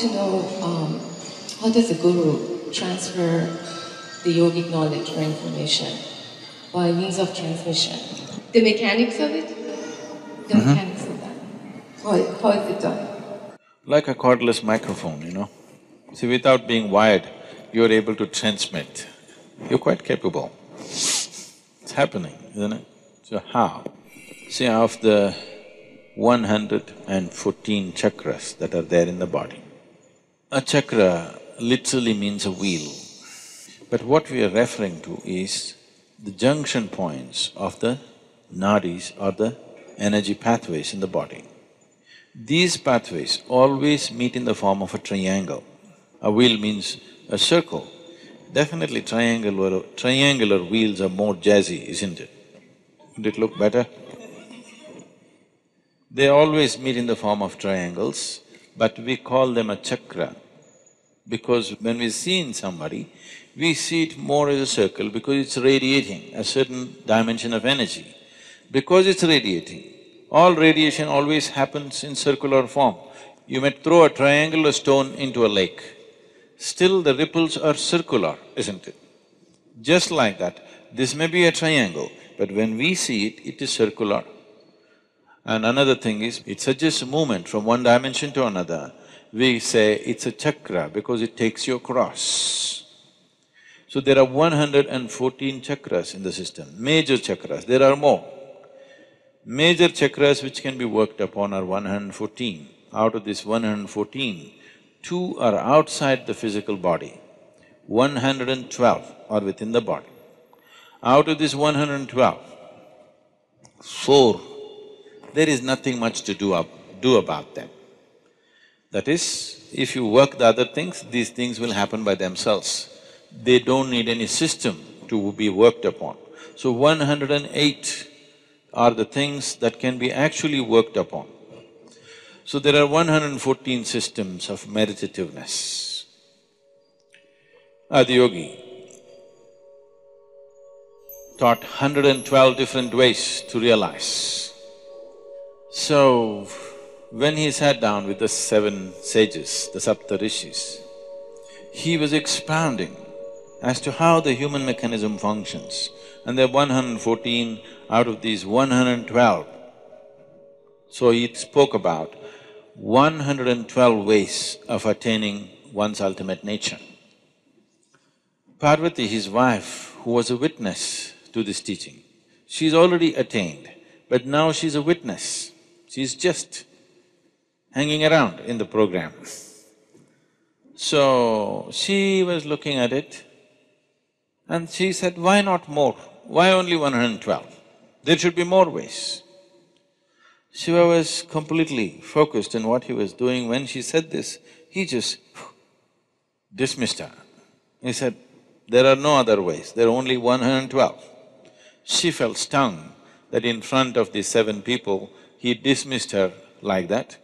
to know how does the Guru transfer the yogic knowledge or information by means of transmission? The mechanics of it? The mechanics of that. How is it done? Like a cordless microphone, you know. See, without being wired, you're able to transmit. You're quite capable. It's happening, isn't it? So how? See, of the 114 chakras that are there in the body, a chakra literally means a wheel. But what we are referring to is the junction points of the nadis or the energy pathways in the body. These pathways always meet in the form of a triangle. A wheel means a circle. Definitely triangular wheels are more jazzy, isn't it? Would it look better? They always meet in the form of triangles, but we call them a chakra because when we see in somebody, we see it more as a circle because it's radiating a certain dimension of energy. Because it's radiating, all radiation always happens in circular form. You may throw a triangular stone into a lake, still the ripples are circular, isn't it? Just like that, this may be a triangle, but when we see it, it is circular. And another thing is, it suggests movement from one dimension to another. We say it's a chakra because it takes you across. So there are 114 chakras in the system, major chakras, there are more. Major chakras which can be worked upon are 114. Out of this 114, 2 are outside the physical body, 112 are within the body. Out of this 112, 4, there is nothing much to do about them. That is, if you work the other things, these things will happen by themselves. They don't need any system to be worked upon. So 108 are the things that can be actually worked upon. So there are 114 systems of meditativeness. Adiyogi taught 112 different ways to realize. So, when he sat down with the 7 sages, the Saptarishis, he was expounding as to how the human mechanism functions. And there are 114 out of these 112. So he spoke about 112 ways of attaining one's ultimate nature. Parvati, his wife, who was a witness to this teaching, she's already attained, but now she's a witness. She's just hanging around in the program. So, she was looking at it and she said, why not more? Why only 112? There should be more ways. Shiva was completely focused on what he was doing. When she said this, he just dismissed her. He said, there are no other ways, there are only 112. She felt stung that in front of these 7 people, he dismissed her like that.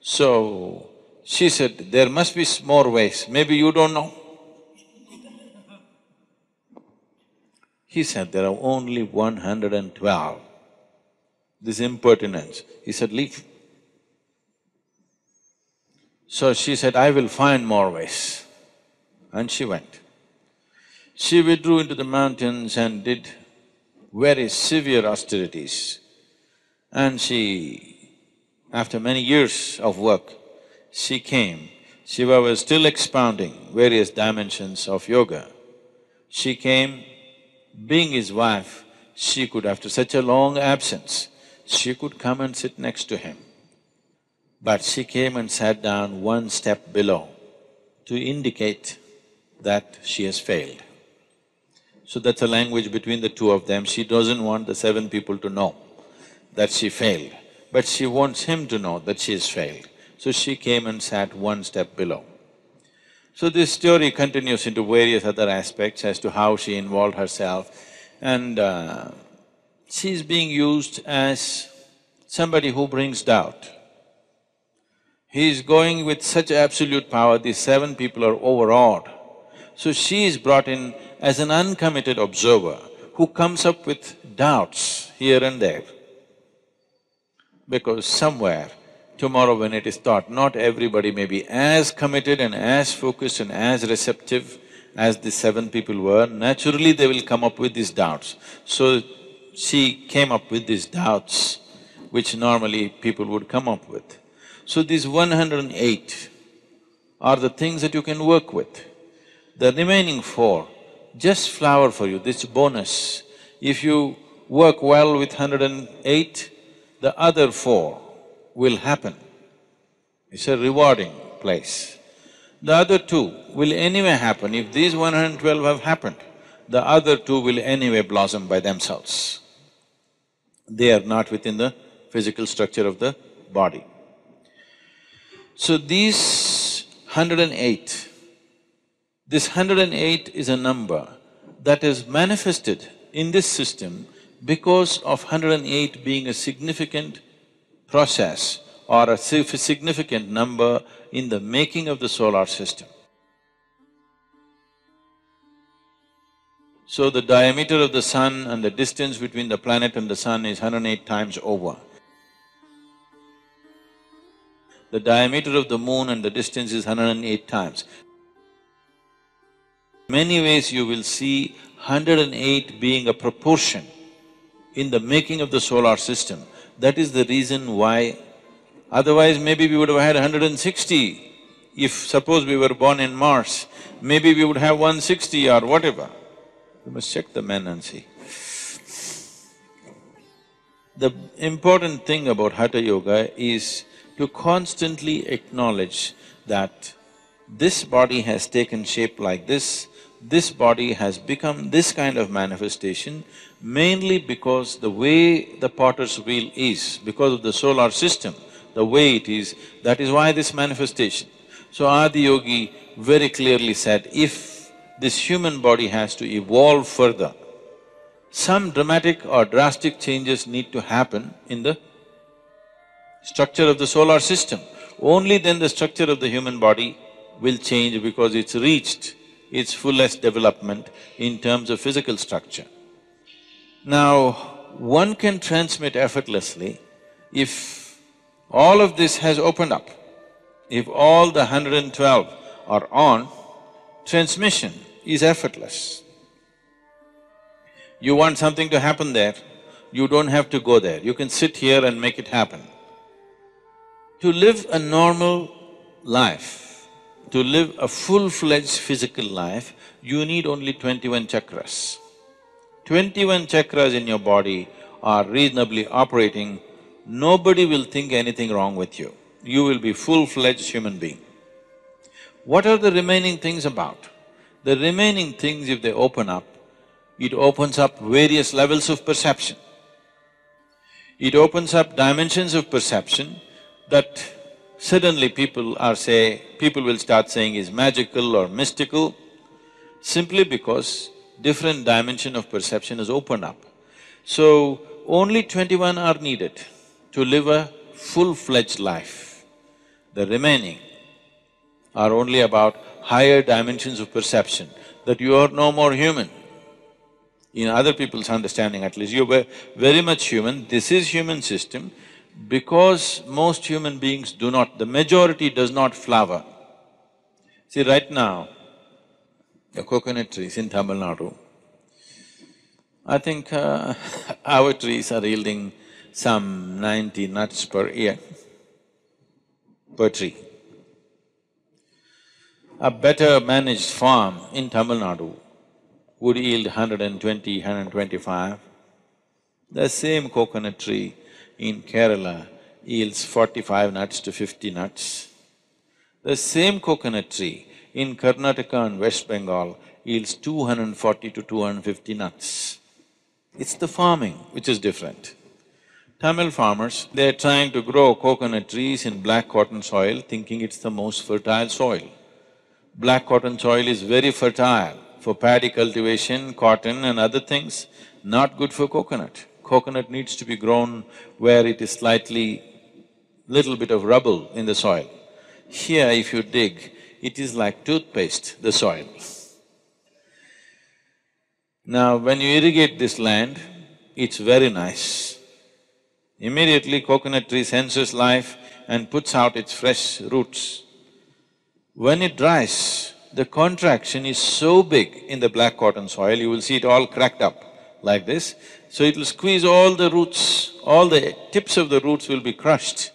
So, she said, there must be more ways, maybe you don't know. He said, there are only 112. This impertinence. He said, leave. So she said, I will find more ways. And she went. She withdrew into the mountains and did very severe austerities. And she, after many years of work, she came. Shiva was still expounding various dimensions of yoga. She came, being his wife, she could, after such a long absence, she could come and sit next to him. But she came and sat down one step below to indicate that she has failed. So that's a language between the two of them. She doesn't want the 7 people to know that she failed, but she wants him to know that she has failed. So she came and sat one step below. So this story continues into various other aspects as to how she involved herself, and she's being used as somebody who brings doubt. He's going with such absolute power, these 7 people are overawed. So she is brought in as an uncommitted observer who comes up with doubts here and there. Because somewhere tomorrow when it is taught, not everybody may be as committed and as focused and as receptive as the 7 people were. Naturally, they will come up with these doubts. So, she came up with these doubts which normally people would come up with. So, these 108 are the things that you can work with. The remaining 4 just flower for you, this bonus. If you work well with 108, the other 4 will happen. It's a rewarding place. The other 2 will anyway happen. If these 112 have happened, the other 2 will anyway blossom by themselves. They are not within the physical structure of the body. So these 108, this 108 is a number that is manifested in this system because of 108 being a significant process or a significant number in the making of the solar system. So the diameter of the sun and the distance between the planet and the sun is 108 times over. The diameter of the moon and the distance is 108 times. Many ways you will see 108 being a proportion in the making of the solar system. That is the reason why, otherwise maybe we would have had 160. If suppose we were born in Mars, maybe we would have 160 or whatever. You must check the men and see. The important thing about Hatha Yoga is to constantly acknowledge that this body has taken shape like this body has become this kind of manifestation mainly because the way the potter's wheel is, because of the solar system, the way it is, that is why this manifestation. So Adiyogi very clearly said, if this human body has to evolve further, some dramatic or drastic changes need to happen in the structure of the solar system. Only then the structure of the human body will change because it's reached its fullest development in terms of physical structure. Now, one can transmit effortlessly if all of this has opened up. If all the 112 are on, transmission is effortless. You want something to happen there, you don't have to go there, you can sit here and make it happen. To live a normal life, to live a full-fledged physical life, you need only 21 chakras. 21 chakras in your body are reasonably operating, nobody will think anything wrong with you. You will be full-fledged human being. What are the remaining things about? The remaining things, if they open up, it opens up various levels of perception. It opens up dimensions of perception that suddenly people will start saying is magical or mystical, simply because different dimension of perception has opened up. So, only 21 are needed to live a full-fledged life. The remaining are only about higher dimensions of perception, that you are no more human. In other people's understanding at least, you're very much human, this is human system, because most human beings do not, the majority does not flower. See, right now, the coconut trees in Tamil Nadu, I think our trees are yielding some 90 nuts per year, per tree. A better managed farm in Tamil Nadu would yield 120, 125. The same coconut tree in Kerala yields 45 nuts to 50 nuts. The same coconut tree in Karnataka and West Bengal yields 240 to 250 nuts. It's the farming which is different. Tamil farmers, they're trying to grow coconut trees in black cotton soil, thinking it's the most fertile soil. Black cotton soil is very fertile for paddy cultivation, cotton and other things, not good for coconut. Coconut needs to be grown where it is slightly, little bit of rubble in the soil. Here if you dig, it is like toothpaste, the soil. Now when you irrigate this land, it's very nice. Immediately coconut tree senses life and puts out its fresh roots. When it dries, the contraction is so big in the black cotton soil, you will see it all cracked up like this. So it will squeeze all the roots, all the tips of the roots will be crushed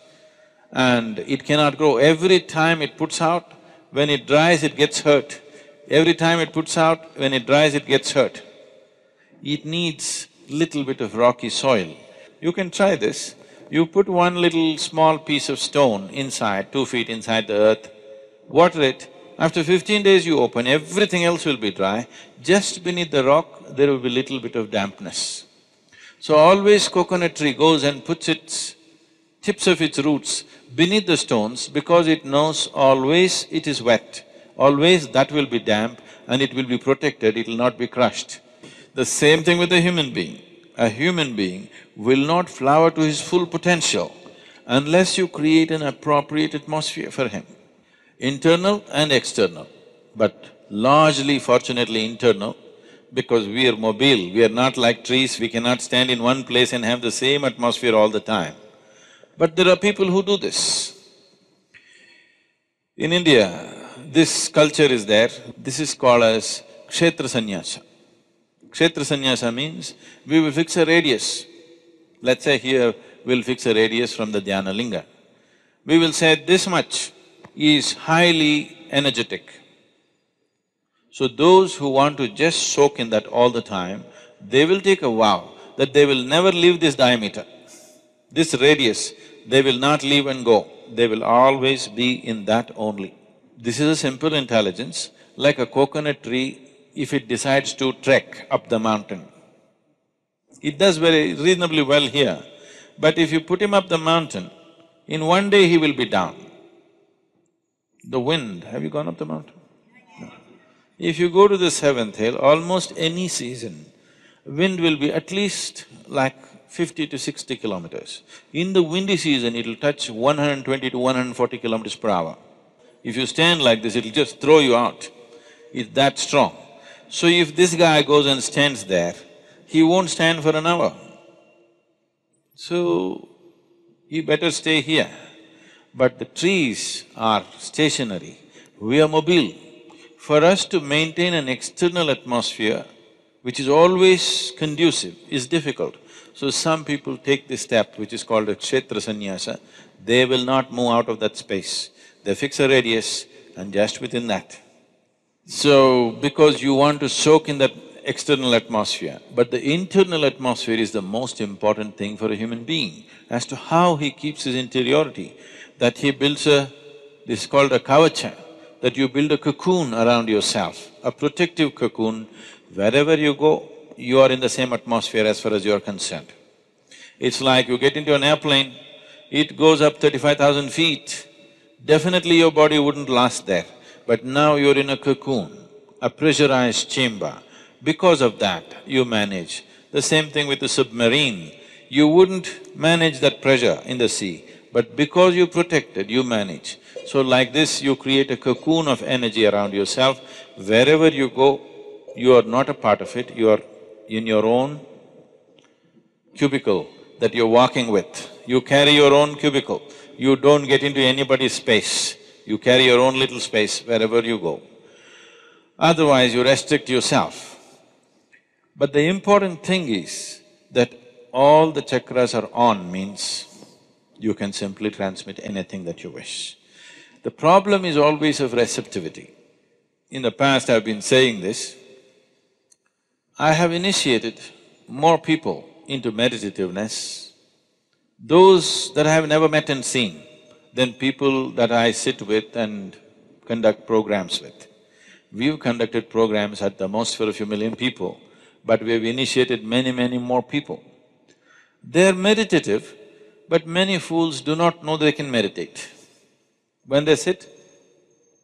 and it cannot grow. Every time it puts out, when it dries it gets hurt. Every time it puts out, when it dries it gets hurt. It needs little bit of rocky soil. You can try this. You put one little small piece of stone inside, 2 feet inside the earth, water it. After 15 days you open, everything else will be dry. Just beneath the rock, there will be little bit of dampness. So always coconut tree goes and puts its tips of its roots beneath the stones because it knows always it is wet, always that will be damp and it will be protected, it will not be crushed. The same thing with a human being. A human being will not flower to his full potential unless you create an appropriate atmosphere for him. Internal and external, but largely fortunately internal, because we are mobile, we are not like trees, we cannot stand in one place and have the same atmosphere all the time. But there are people who do this. In India, this culture is there, this is called as kshetra sannyasa. Kshetra sannyasa means we will fix a radius. Let's say here we'll fix a radius from the dhyana linga. We will say this much is highly energetic. So those who want to just soak in that all the time, they will take a vow that they will never leave this diameter. This radius, they will not leave and go, they will always be in that only. This is a simple intelligence, like a coconut tree, if it decides to trek up the mountain. It does very reasonably well here, but if you put him up the mountain, in one day he will be down. The wind, have you gone up the mountain? No. If you go to the seventh hill, almost any season, wind will be at least like 50 to 60 kilometers. In the windy season, it'll touch 120 to 140 kilometers per hour. If you stand like this, it'll just throw you out. It's that strong. So if this guy goes and stands there, he won't stand for an hour. So, he better stay here. But the trees are stationary, we are mobile. For us to maintain an external atmosphere which is always conducive is difficult. So some people take this step which is called a kshetra sannyasa, they will not move out of that space. They fix a radius and just within that. So, because you want to soak in that external atmosphere, but the internal atmosphere is the most important thing for a human being as to how he keeps his interiority, that he builds this is called a kavacha, that you build a cocoon around yourself, a protective cocoon. Wherever you go, you are in the same atmosphere as far as you are concerned. It's like you get into an airplane, it goes up 35,000 feet, definitely your body wouldn't last there. But now you're in a cocoon, a pressurized chamber. Because of that, you manage. The same thing with the submarine. You wouldn't manage that pressure in the sea, but because you protect it, you manage. So like this, you create a cocoon of energy around yourself. Wherever you go, you are not a part of it, you are in your own cubicle that you're walking with. You carry your own cubicle. You don't get into anybody's space. You carry your own little space wherever you go. Otherwise, you restrict yourself. But the important thing is that all the chakras are on means you can simply transmit anything that you wish. The problem is always of receptivity. In the past I've been saying this, I have initiated more people into meditativeness, those that I have never met and seen, than people that I sit with and conduct programs with. We've conducted programs at the most for a few million people, but we've initiated many more people. They're meditative, but many fools do not know they can meditate. When they sit,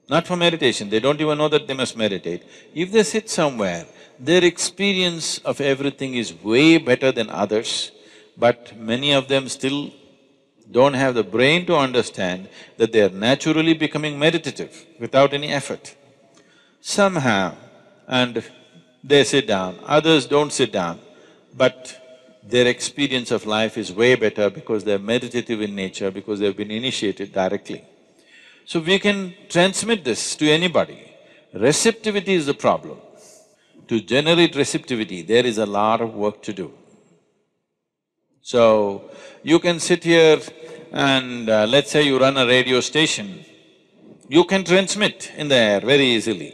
not for meditation, they don't even know that they must meditate. If they sit somewhere, their experience of everything is way better than others, but many of them still don't have the brain to understand that they are naturally becoming meditative without any effort. Some have, and they sit down, others don't sit down, but their experience of life is way better because they're meditative in nature, because they've been initiated directly. So we can transmit this to anybody. Receptivity is the problem. To generate receptivity, there is a lot of work to do. So, you can sit here and let's say you run a radio station, you can transmit in the air very easily.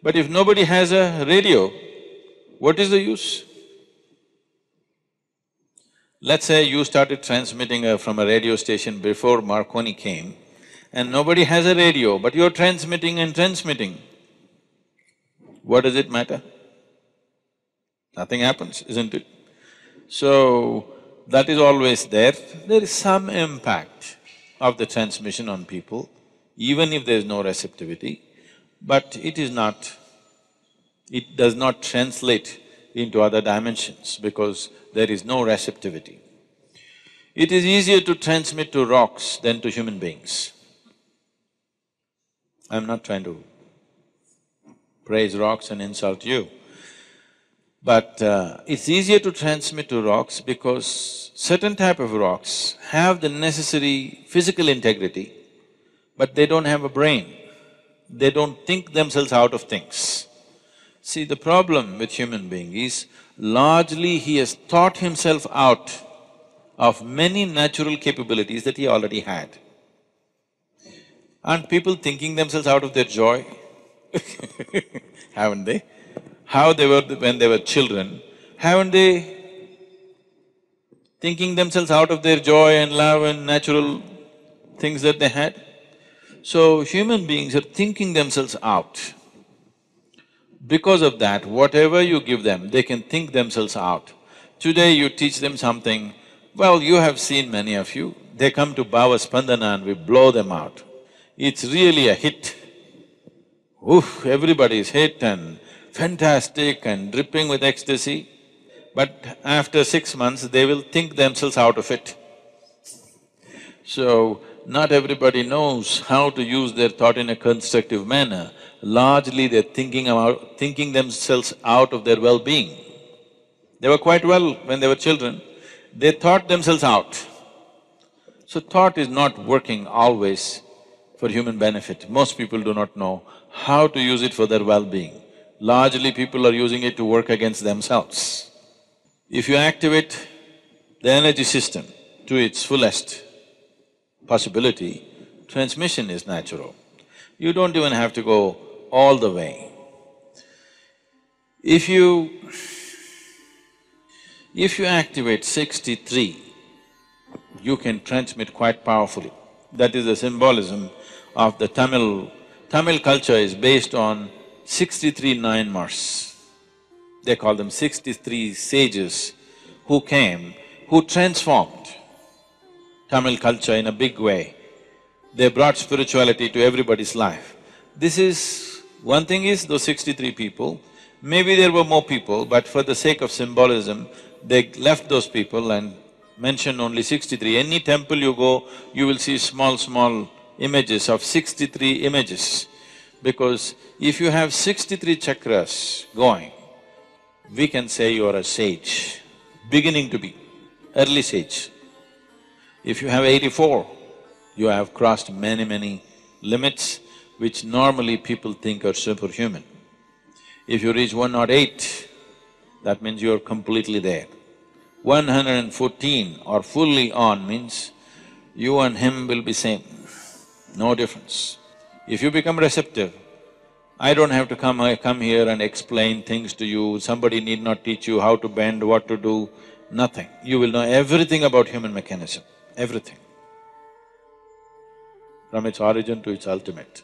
But if nobody has a radio, what is the use? Let's say you started transmitting from a radio station before Marconi came, and nobody has a radio, but you're transmitting and transmitting. What does it matter? Nothing happens, isn't it? So, that is always there. There is some impact of the transmission on people, even if there is no receptivity, but it does not translate into other dimensions because there is no receptivity. It is easier to transmit to rocks than to human beings. I'm not trying to praise rocks and insult you. But it's easier to transmit to rocks because certain type of rocks have the necessary physical integrity, but they don't have a brain. They don't think themselves out of things. See, the problem with human being is largely he has thought himself out of many natural capabilities that he already had. Aren't people thinking themselves out of their joy? Haven't they? How they were when they were children, haven't they thinking themselves out of their joy and love and natural things that they had? So, human beings are thinking themselves out. Because of that, whatever you give them, they can think themselves out. Today you teach them something, well, you have seen many of you, they come to Bhava Spandana and we blow them out. It's really a hit. Oof, everybody is hit and fantastic and dripping with ecstasy, but after 6 months they will think themselves out of it. So, not everybody knows how to use their thought in a constructive manner. Largely they're thinking themselves out of their well-being. They were quite well when they were children, they thought themselves out. So thought is not working always for human benefit. Most people do not know how to use it for their well-being. Largely people are using it to work against themselves. If you activate the energy system to its fullest possibility, transmission is natural. You don't even have to go all the way. If you activate 63, you can transmit quite powerfully. That is the symbolism of the Tamil. Tamil culture is based on 63 Nayanmars. They call them 63 sages who came, who transformed Tamil culture in a big way. They brought spirituality to everybody's life. This is… one thing is those 63 people, maybe there were more people, but for the sake of symbolism, they left those people and mentioned only 63. Any temple you go, you will see small images of 63 images. Because if you have 63 chakras going, we can say you are a sage, beginning to be, early sage. If you have 84, you have crossed many limits which normally people think are superhuman. If you reach 108, that means you are completely there. 114 or fully on means you and him will be same, no difference. If you become receptive, I don't have to come here and explain things to you, somebody need not teach you how to bend, what to do, nothing. You will know everything about human mechanism, everything, from its origin to its ultimate.